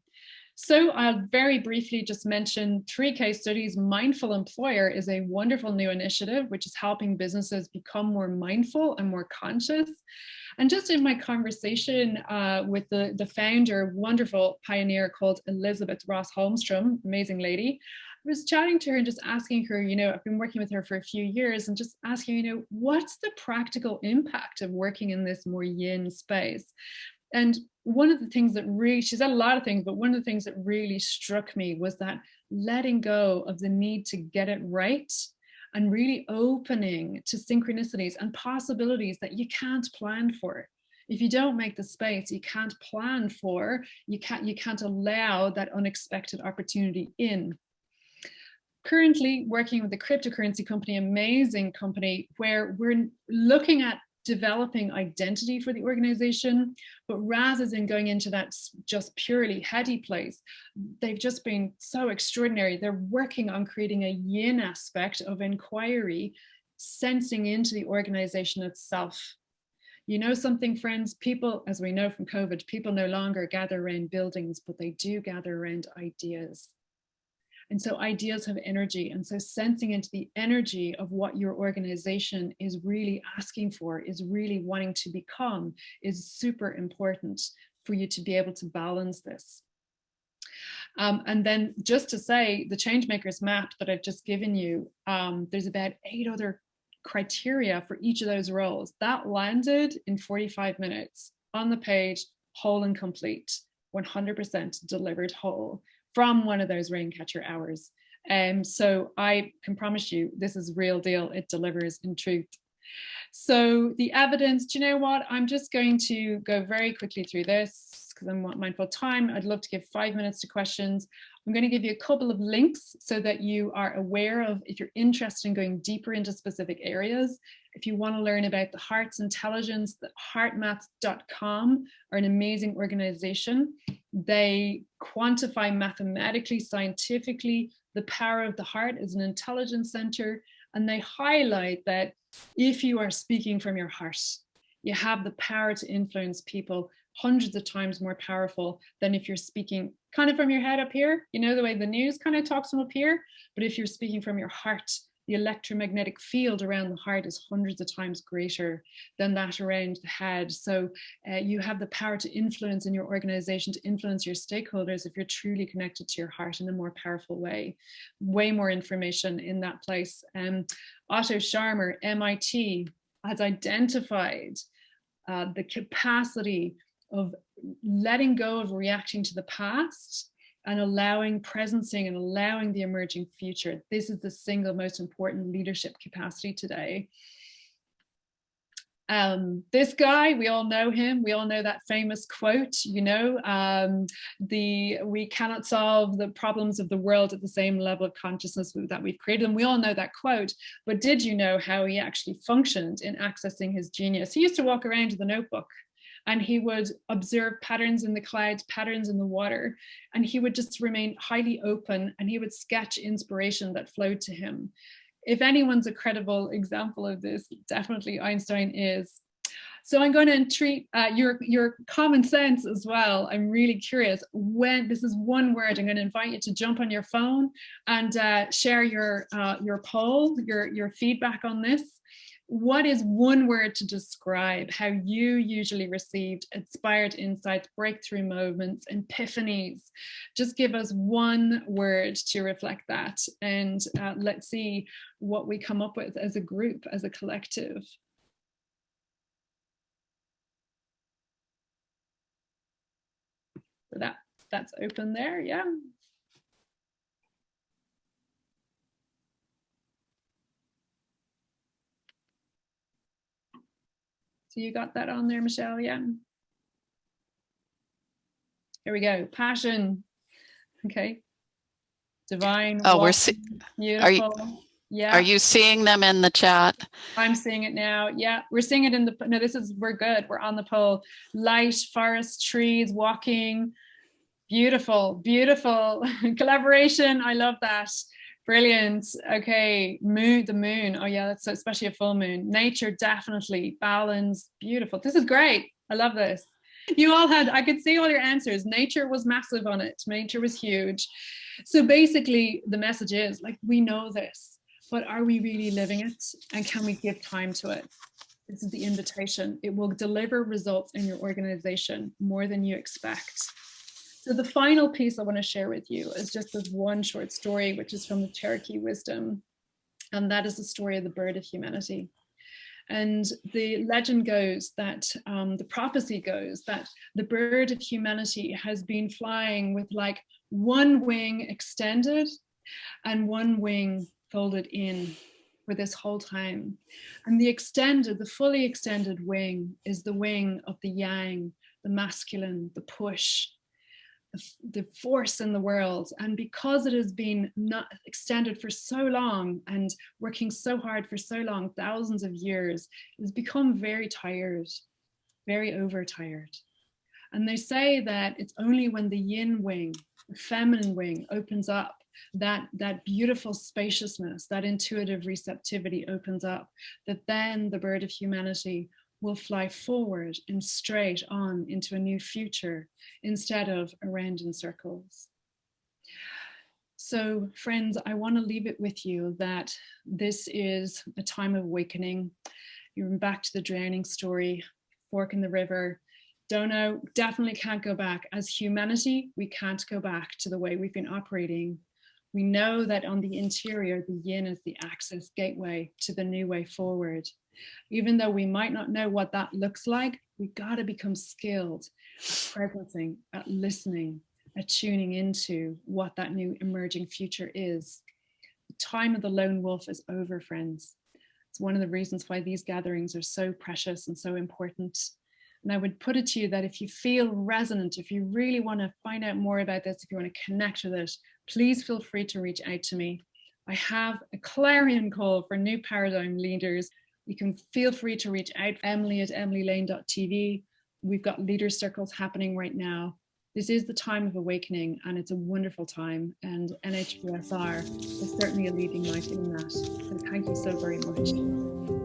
So I'll very briefly just mention 3 case studies. Mindful Employer is a wonderful new initiative which is helping businesses become more mindful and more conscious. And just in my conversation with the founder, wonderful pioneer called Elizabeth Ross Holmstrom, amazing lady, I was chatting to her and just asking her, you know, I've been working with her for a few years, and just asking, you know, what's the practical impact of working in this more yin space? And one of the things that really, she said a lot of things, but one of the things that really struck me was that letting go of the need to get it right and really opening to synchronicities and possibilities that you can't plan for. If you don't make the space, you can't plan for, you can't allow that unexpected opportunity in. Currently working with a cryptocurrency company, amazing company, where we're looking at developing identity for the organization, but rather than going into that just purely heady place, they've just been so extraordinary. They're working on creating a yin aspect of inquiry, sensing into the organization itself. You know something, friends, people, as we know from COVID, people no longer gather around buildings, but they do gather around ideas. And so ideas have energy. And so sensing into the energy of what your organization is really asking for, is really wanting to become, is super important for you to be able to balance this. And then just to say, the Changemakers map that I've just given you, there's about 8 other criteria for each of those roles. That landed in 45 minutes on the page, whole and complete, 100% delivered whole, from one of those Raincatcher hours. So I can promise you, this is real deal. It delivers in truth. So the evidence, do you know what? I'm just going to go very quickly through this because I'm mindful of time. I'd love to give 5 minutes to questions. I'm going to give you a couple of links so that you are aware of, if you're interested in going deeper into specific areas. If you want to learn about the Heart's Intelligence, the heartmath.com are an amazing organization. They quantify mathematically, scientifically, the power of the heart as an intelligence center. And they highlight that if you are speaking from your heart, you have the power to influence people hundreds of times more powerful than if you're speaking kind of from your head up here, you know, the way the news kind of talks from up here. But if you're speaking from your heart, the electromagnetic field around the heart is hundreds of times greater than that around the head. So you have the power to influence in your organization, to influence your stakeholders if you're truly connected to your heart in a more powerful way. Way more information in that place. Otto Scharmer, MIT, has identified the capacity of letting go of reacting to the past and allowing presencing and allowing the emerging future. This is the single most important leadership capacity today. This guy, we all know him. We all know that famous quote, you know, we cannot solve the problems of the world at the same level of consciousness that we've created. And we all know that quote, but did you know how he actually functioned in accessing his genius? He used to walk around with a notebook, and he would observe patterns in the clouds, patterns in the water, and he would just remain highly open, and he would sketch inspiration that flowed to him. If anyone's a credible example of this, definitely Einstein is. So I'm going to entreat your common sense as well. I'm really curious. When this is one word, I'm going to invite you to jump on your phone and share your poll, your feedback on this. What is one word to describe how you usually received inspired insights, breakthrough moments, epiphanies? Just give us one word to reflect that, and let's see what we come up with as a group, as a collective. So that's open there, yeah. So you got that on there, Michelle? Yeah. Here we go. Passion. Okay. Divine. Oh, beautiful. Yeah. Are you seeing them in the chat? I'm seeing it now. Yeah, we're seeing it in the. No, we're good. We're on the poll. Light, forest, trees, walking. Beautiful, beautiful collaboration. I love that. Brilliant. Okay, the moon. Oh yeah, that's so, especially a full moon. Nature, definitely. Balance, beautiful. This is great. I love this. You all had, I could see all your answers. Nature was massive on it. Nature was huge. So basically the message is like, we know this, but are we really living it? And can we give time to it? This is the invitation. It will deliver results in your organization more than you expect. So the final piece I want to share with you is just this one short story, which is from the Cherokee Wisdom. And that is the story of the bird of humanity. And the legend goes that, the prophecy goes that the bird of humanity has been flying with like one wing extended and one wing folded in for this whole time. And the fully extended wing is the wing of the yang, the masculine, the push, the force in the world. And because it has been not extended for so long and working so hard for so long, thousands of years, it has become very tired, very overtired. And they say that it's only when the yin wing, the feminine wing, opens up, that beautiful spaciousness, that intuitive receptivity opens up, that then the bird of humanity will fly forward and straight on into a new future instead of around in circles. So friends, I want to leave it with you that this is a time of awakening. You're back to the drowning story, fork in the river. Don't know, definitely can't go back. As humanity, we can't go back to the way we've been operating. We know that on the interior, the yin is the access gateway to the new way forward. Even though we might not know what that looks like, we got to become skilled at presencing, at listening, at tuning into what that new emerging future is. The time of the lone wolf is over, friends. It's one of the reasons why these gatherings are so precious and so important. And I would put it to you that if you feel resonant, if you really want to find out more about this, if you want to connect with it, please feel free to reach out to me. I have a clarion call for new paradigm leaders. You can feel free to reach out, emily@emilylane.tv. We've got leader circles happening right now. This is the time of awakening, and it's a wonderful time. And NHBSR is certainly a leading light in that. So thank you so very much.